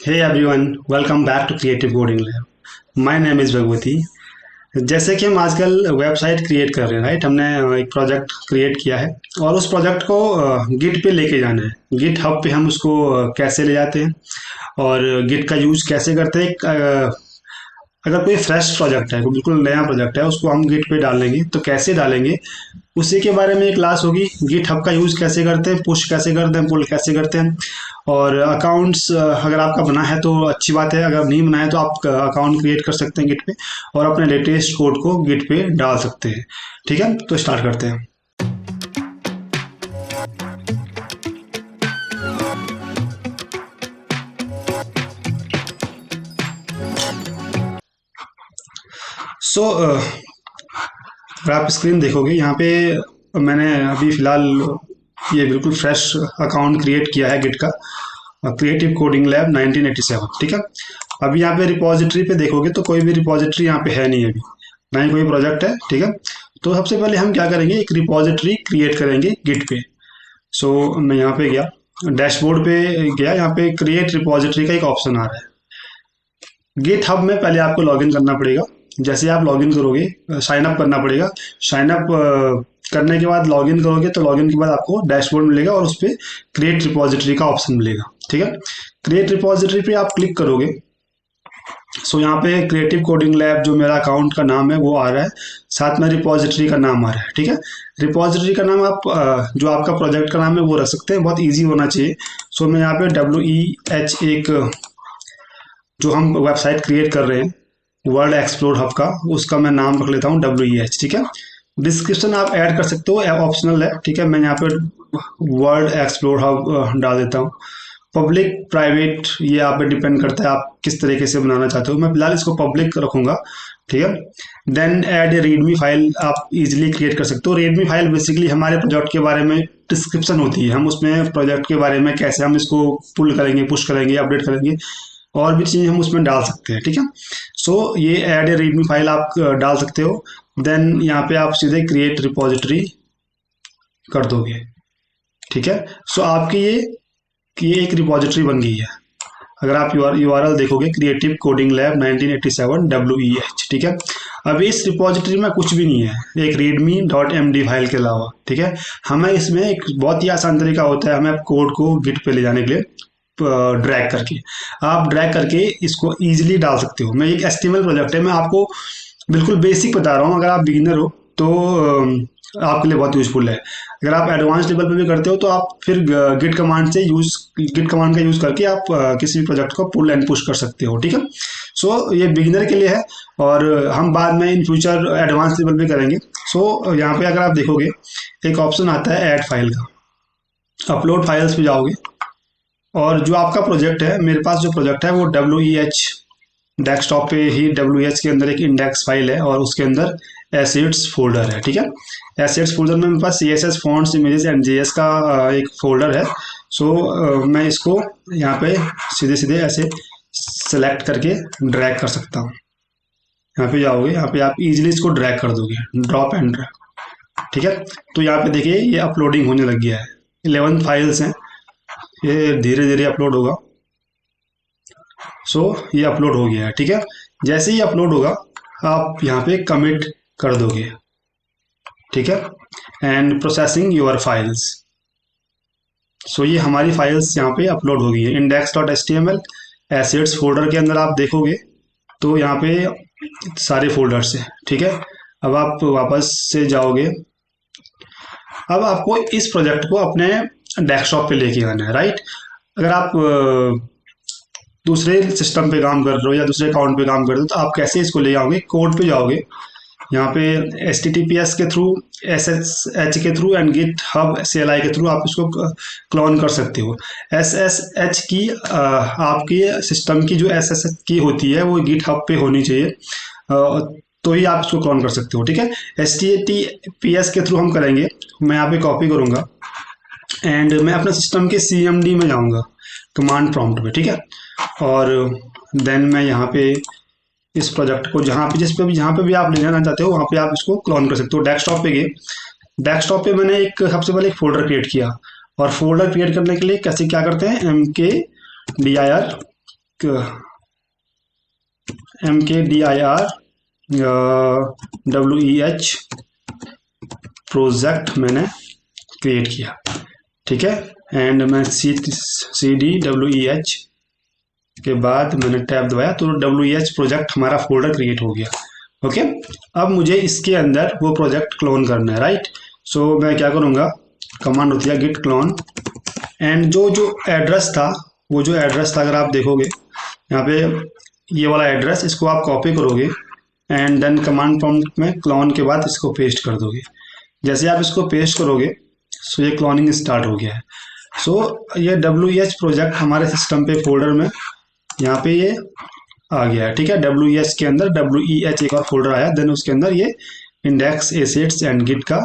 Hey everyone, welcome back to Creative Coding Lab. My name is Bhagwati. जैसे कि हम आजकल वेबसाइट क्रिएट कर रहे हैं, राइट? हमने एक प्रोजेक्ट क्रिएट किया है और उस प्रोजेक्ट को गिट पे लेके जाना है। गिट हब पे हम उसको कैसे ले जाते हैं और गिट का यूज कैसे करते हैं। अगर कोई फ्रेश प्रोजेक्ट है, कोई बिल्कुल नया प्रोजेक्ट है, उसको हम गिट पे डालेंगे तो कैसे डालेंगे, उसी के बारे में एक क्लास होगी। गिट हब का यूज़ कैसे करते हैं, पुश कैसे करते हैं, पुल कैसे करते हैं। और अकाउंट्स अगर आपका बना है तो अच्छी बात है, अगर नहीं बना है तो आप अकाउंट क्रिएट कर सकते हैं गिट पे और अपने लेटेस्ट कोड को गिट पे डाल सकते हैं। ठीक है, तो स्टार्ट करते हैं। सो अगर आप स्क्रीन देखोगे यहाँ पे, मैंने अभी फ़िलहाल ये बिल्कुल फ्रेश अकाउंट क्रिएट किया है गिट का, क्रिएटिव कोडिंग लैब 1987। ठीक है, अभी यहाँ पे रिपॉजिटरी पे देखोगे तो कोई भी रिपॉजिटरी यहाँ पे है नहीं अभी, ना ही कोई प्रोजेक्ट है। ठीक है, तो सबसे पहले हम क्या करेंगे, एक रिपॉजिटरी क्रिएट करेंगे गिट पे। सो मैं यहाँ पे गया, डैशबोर्ड पे गया, यहाँ पे क्रिएट रिपॉजिटरी का एक ऑप्शन आ रहा है। गिट हब में पहले आपको लॉगिन करना पड़ेगा। जैसे आप लॉगिन करोगे, साइन अप करना पड़ेगा। साइन अप करने के बाद लॉगिन करोगे तो लॉगिन के बाद आपको डैशबोर्ड मिलेगा और उस पर क्रिएट रिपॉजिटरी का ऑप्शन मिलेगा। ठीक है, क्रिएट रिपॉजिटरी पे आप क्लिक करोगे। सो यहाँ पे क्रिएटिव कोडिंग लैब जो मेरा अकाउंट का नाम है वो आ रहा है, साथ में रिपॉजिटरी का नाम आ रहा है। ठीक है, रिपॉजिटरी का नाम आप जो आपका प्रोजेक्ट का नाम है वो रख सकते हैं, बहुत इजी होना चाहिए। सो मैं यहाँ पे WEH एक जो हम वेबसाइट क्रिएट कर रहे हैं वर्ल्ड एक्सप्लोर हब का, उसका मैं नाम रख लेता हूँ WEH। ठीक है, डिस्क्रिप्शन आप ऐड कर सकते हो, ऑप्शनल है। ठीक है, मैं यहाँ पे वर्ल्ड एक्सप्लोर हब डाल देता हूँ। पब्लिक प्राइवेट ये आप पे डिपेंड करता है आप किस तरीके से बनाना चाहते हो। मैं फिलहाल इसको पब्लिक रखूंगा। ठीक है, then add a readme file आप इजीली क्रिएट कर सकते हो। रीडमी फाइल बेसिकली हमारे प्रोजेक्ट के बारे में डिस्क्रिप्शन होती है, हम उसमें प्रोजेक्ट के बारे में कैसे हम इसको पुल करेंगे, पुश करेंगे, अपडेट करेंगे, और भी चीज़ें हम उसमें डाल सकते हैं। ठीक है, सो ये ऐड ए रीडमी फाइल आप डाल सकते हो। देन यहाँ पे आप सीधे क्रिएट रिपॉजिटरी कर दोगे। ठीक है, सो आपकी ये एक रिपॉजिटरी बन गई है। अगर आप URL देखोगे, क्रिएटिव कोडिंग लैब 1987 WEH। ठीक है, अब इस रिपॉजिटरी में कुछ भी नहीं है एक readme.md फाइल के अलावा। ठीक है, हमें इसमें एक बहुत ही आसान तरीका होता है, हमें कोड को गिट पे ले जाने के लिए ड्रैग करके, आप ड्रैग करके इसको इजीली डाल सकते हो। मैं एक HTML प्रोजेक्ट है, मैं आपको बिल्कुल बेसिक बता रहा हूँ। अगर आप बिगिनर हो तो आपके लिए बहुत यूजफुल है। अगर आप एडवांस लेवल पे भी करते हो तो आप फिर गिट कमांड का यूज करके आप किसी भी प्रोजेक्ट को पुल एंड पुश कर सकते हो। ठीक है, सो ये बिगिनर के लिए है और हम बाद में इन फ्यूचर एडवांस लेवल पे करेंगे। सो यहाँ पे अगर आप देखोगे एक ऑप्शन आता है ऐड फाइल का, अपलोड फाइल्स पे जाओगे और जो आपका प्रोजेक्ट है, मेरे पास जो प्रोजेक्ट है वो WEH डेस्कटॉप पे ही WEH के अंदर एक इंडेक्स फाइल है और उसके अंदर एसेट्स फोल्डर है। ठीक है, एसेट्स फोल्डर में मेरे पास CSS fonts images and JS का एक फोल्डर है। सो मैं इसको यहाँ पे सीधे सीधे ऐसे सेलेक्ट करके ड्रैग कर सकता हूँ। यहाँ पे जाओगे, यहाँ पे आप इजीली इसको ड्रैग कर दोगे, ड्रॉप एंड ड्रैग। ठीक है, तो यहाँ पे देखिए ये अपलोडिंग होने लग गया है। 11 फाइल्स हैं, ये धीरे धीरे अपलोड होगा। सो ये अपलोड हो गया है। ठीक है, जैसे ही अपलोड होगा आप यहाँ पे कमिट कर दोगे। ठीक है, एंड प्रोसेसिंग योर फाइल्स। सो ये हमारी फाइल्स यहाँ पे अपलोड हो गई है। index.html एसेट्स फोल्डर के अंदर आप देखोगे तो यहाँ पे सारे फोल्डर्स हैं। ठीक है, अब आप वापस से जाओगे, अब आपको इस प्रोजेक्ट को अपने डेस्कटॉप पे लेके आना है, राइट? अगर आप दूसरे सिस्टम पे काम कर रहे हो या दूसरे अकाउंट पे काम कर रहे हो तो आप कैसे इसको ले आओगे, कोड पे जाओगे, यहाँ पे HTTPS के थ्रू, SSH के through and GitHub CLI के थ्रू आप इसको क्लोन कर सकते हो। SSH की आपकी सिस्टम की जो SSH की होती है वो गिट हब पे होनी चाहिए, तो ही आप इसको क्लोन कर सकते हो। ठीक है, HTTPS के थ्रू हम करेंगे। मैं यहाँ पे कॉपी करूँगा एंड मैं अपने सिस्टम के CMD में जाऊँगा, कमांड प्रॉम्प्ट में। ठीक है, और देन मैं यहाँ पे इस प्रोजेक्ट को जहाँ पे भी आप ले जाना चाहते हो वहाँ पे आप इसको क्लोन कर सकते हो। डेस्कटॉप पे गए, डेस्कटॉप पे मैंने एक सबसे पहले एक फोल्डर क्रिएट किया और फोल्डर क्रिएट करने के लिए कैसे क्या करते हैं, MKDIR MKDIR प्रोजेक्ट मैंने क्रिएट किया, ठीक है। एंड मैं CDWEH के बाद मैंने टैब दबाया तो WEH प्रोजेक्ट हमारा फोल्डर क्रिएट हो गया। ओके, अब मुझे इसके अंदर वो प्रोजेक्ट क्लोन करना है, राइट। सो मैं क्या करूँगा, कमांड होती है git clone, एंड जो एड्रेस था, वो जो एड्रेस था अगर आप देखोगे यहाँ पे ये वाला एड्रेस, इसको आप कॉपी करोगे एंड देन कमांड प्रॉम्प्ट में क्लोन के बाद इसको पेस्ट कर दोगे। जैसे आप इसको पेस्ट करोगे सो ये क्लोनिंग स्टार्ट हो गया है। सो ये WEH प्रोजेक्ट हमारे सिस्टम पे फोल्डर में यहाँ पे ये आ गया है, ठीक है। WEH के अंदर WEH एक और फोल्डर आया, देन उसके अंदर ये इंडेक्स एसेट्स एंड गिट का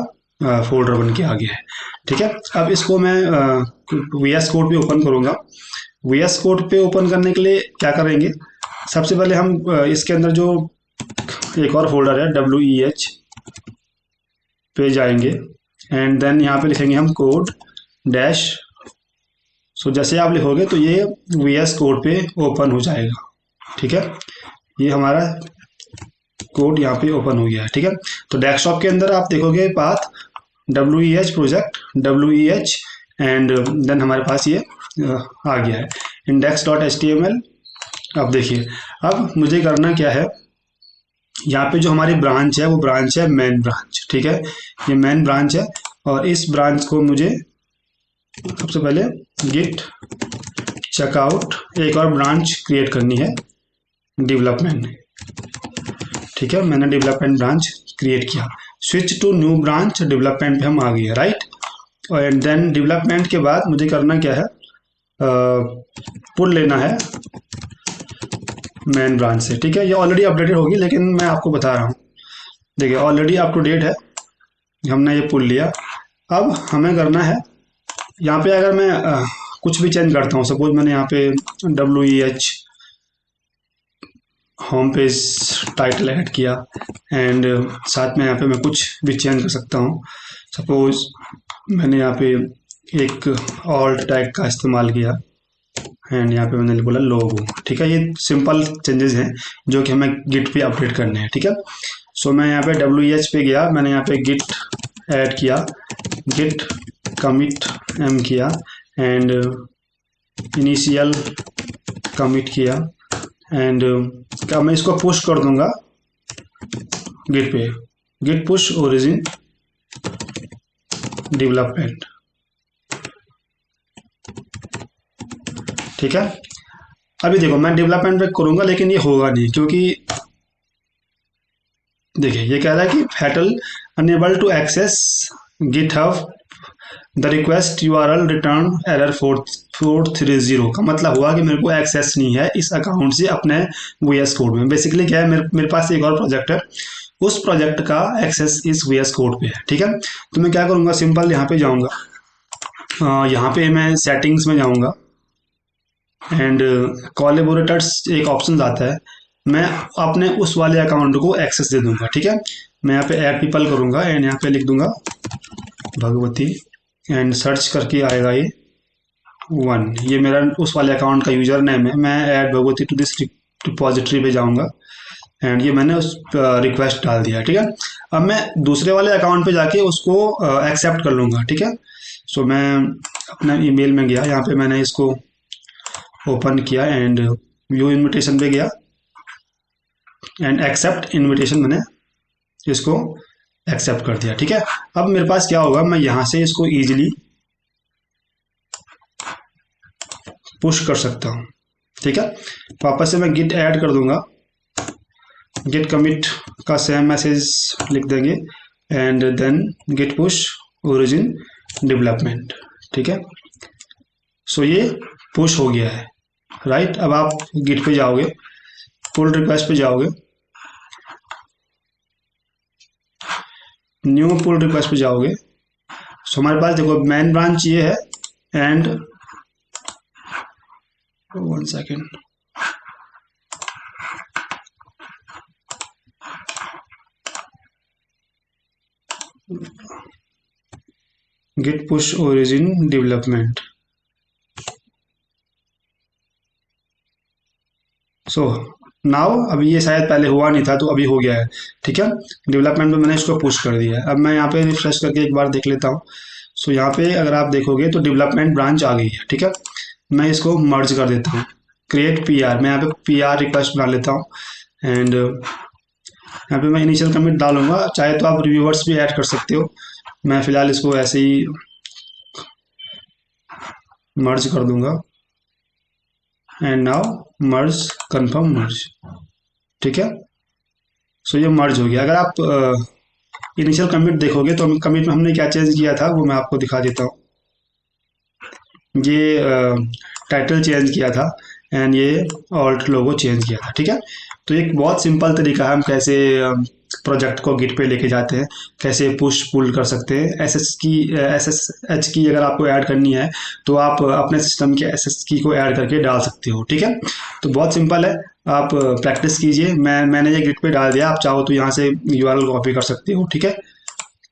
फोल्डर बन के आ गया है, ठीक है। अब इसको मैं VS कोड पे ओपन करूँगा। VS कोड पे ओपन करने के लिए क्या करेंगे, सबसे पहले हम इसके अंदर जो एक और फोल्डर है WEH पे जाएंगे एंड देन यहाँ पे लिखेंगे हम कोड डैश। सो जैसे आप लिखोगे तो ये VS कोड पे ओपन हो जाएगा, ठीक है। ये हमारा कोड यहाँ पे ओपन हो गया है, ठीक है। तो डेस्कटॉप के अंदर आप देखोगे path WEH project WEH and then हमारे पास ये आ गया है index.html। अब देखिए, अब मुझे करना क्या है, यहाँ पे जो हमारी ब्रांच है वो ब्रांच है मेन ब्रांच, ठीक है। ये मेन ब्रांच है और इस ब्रांच को मुझे सबसे पहले गिट चेकआउट एक और ब्रांच क्रिएट करनी है डेवलपमेंट, ठीक है। मैंने डेवलपमेंट ब्रांच क्रिएट किया, switch to new branch development पे हम आ गए, राइट। एंड देन डेवलपमेंट के बाद मुझे करना क्या है, पुल लेना है मेन ब्रांच से, ठीक है। ये ऑलरेडी अपडेटेड होगी लेकिन मैं आपको बता रहा हूँ, देखिए ऑलरेडी अप टू डेट है, हमने ये पुल लिया। अब हमें करना है, यहाँ पे अगर मैं कुछ भी चेंज करता हूँ, सपोज मैंने यहाँ पे WEH home page title add किया एंड साथ में यहाँ पे मैं कुछ भी चेंज कर सकता हूँ। सपोज मैंने यहाँ पे एक ऑल्ट टैग का इस्तेमाल किया एंड यहाँ पे मैंने बोला लोगो, ठीक है। ये सिंपल चेंजेस हैं जो कि हमें गिट पे अपडेट करने हैं, ठीक है। सो मैं यहाँ पे WEH पे गया, मैंने यहाँ पे गिट ऐड किया, गिट कमिट m किया एंड इनिशियल कमिट किया एंड क्या मैं इसको पुश कर दूंगा गिट पे, गिट पुश ओरिजिन डेवलपमेंट, ठीक है। अभी देखो मैं डेवलपमेंट पे करूंगा लेकिन ये होगा नहीं, क्योंकि देखिए ये कह रहा है कि fatal unable to access GitHub the request URL return error 430 का मतलब हुआ कि मेरे को एक्सेस नहीं है इस अकाउंट से अपने VS कोड में। बेसिकली क्या है, मेरे पास एक और प्रोजेक्ट है, उस प्रोजेक्ट का एक्सेस इस VS कोड पे है, ठीक है। तो मैं क्या करूँगा, सिंपल यहाँ पे जाऊँगा, यहाँ पे मैं सेटिंग्स में जाऊँगा एंड कोलैबोरेटर्स एक ऑप्शन आता है, मैं अपने उस वाले अकाउंट को एक्सेस दे दूंगा, ठीक है। मैं यहाँ पे ऐड पीपल करूँगा एंड यहाँ पे लिख दूंगा भगवती एंड सर्च करके आएगा ये 1, ये मेरा उस वाले अकाउंट का यूजर नेम है। मैं add Bhagwati to this repository पे जाऊँगा एंड ये मैंने उस रिक्वेस्ट डाल दिया, ठीक है। अब मैं दूसरे वाले अकाउंट पे जाके उसको एक्सेप्ट कर लूँगा, ठीक है। सो मैं अपना ईमेल में गया, यहाँ पे मैंने इसको ओपन किया एंड व्यू इनविटेशन पे गया एंड एक्सेप्ट इनविटेशन मैंने इसको एक्सेप्ट कर दिया, ठीक है। अब मेरे पास क्या होगा, मैं यहाँ से इसको इजीली पुश कर सकता हूँ, ठीक है। वापस से मैं गिट ऐड कर दूंगा, गिट कमिट का सेम मैसेज लिख देंगे and then git push origin development, ठीक है। सो ये पुश हो गया है, राइट। अब आप गिट पे जाओगे, पुल रिक्वेस्ट पे जाओगे, न्यू पुल रिक्वेस्ट पे जाओगे। सो हमारे पास देखो मेन ब्रांच ये है and 1 second, git push origin development, so now अभी ये शायद पहले हुआ नहीं था, तो अभी हो गया है। ठीक है, डेवलपमेंट में मैंने इसको पुश कर दिया है। अब मैं यहाँ पे रिफ्रेश करके एक बार देख लेता हूँ। सो यहाँ पे अगर आप देखोगे तो डेवलपमेंट ब्रांच आ गई है। ठीक है, मैं इसको मर्ज कर देता हूँ। क्रिएट पीआर, मैं यहाँ पे पीआर रिक्वेस्ट बना लेता हूँ। एंड यहाँ पे मैं इनिशियल कमिट डालूंगा, चाहे तो आप रिव्यूअर्स भी ऐड कर सकते हो। मैं फिलहाल इसको ऐसे ही मर्ज कर दूंगा। एंड नाउ मर्ज, कंफर्म मर्ज। ठीक है, सो ये मर्ज हो गया। अगर आप इनिशियल कमिट देखोगे तो कमिट में हमने क्या चेंज किया था वो मैं आपको दिखा देता हूँ। ये टाइटल चेंज किया था एंड ये ऑल्ट लोगो चेंज किया था। ठीक है, तो एक बहुत सिंपल तरीका है हम कैसे प्रोजेक्ट को गिट पे लेके जाते हैं, कैसे पुश पुल कर सकते हैं। एस एस एच की अगर आपको ऐड करनी है तो आप अपने सिस्टम के एस एस की को ऐड करके डाल सकते हो। ठीक है, तो बहुत सिंपल है, आप प्रैक्टिस कीजिए। मैंने ये गिट पे डाल दिया, आप चाहो तो यहाँ से यूआरएल कॉपी कर सकते हो। ठीक है,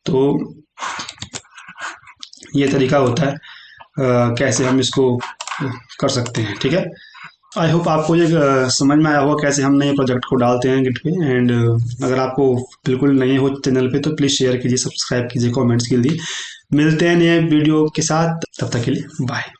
तो ये तरीका होता है कैसे हम इसको कर सकते हैं। ठीक है, आई होप आपको ये समझ में आया होगा कैसे हम नए प्रोजेक्ट को डालते हैं गिट पे। एंड अगर आपको बिल्कुल नए हो चैनल पे तो प्लीज़ शेयर कीजिए, सब्सक्राइब कीजिए, कमेंट्स कीजिए। मिलते हैं नए वीडियो के साथ, तब तक के लिए बाय।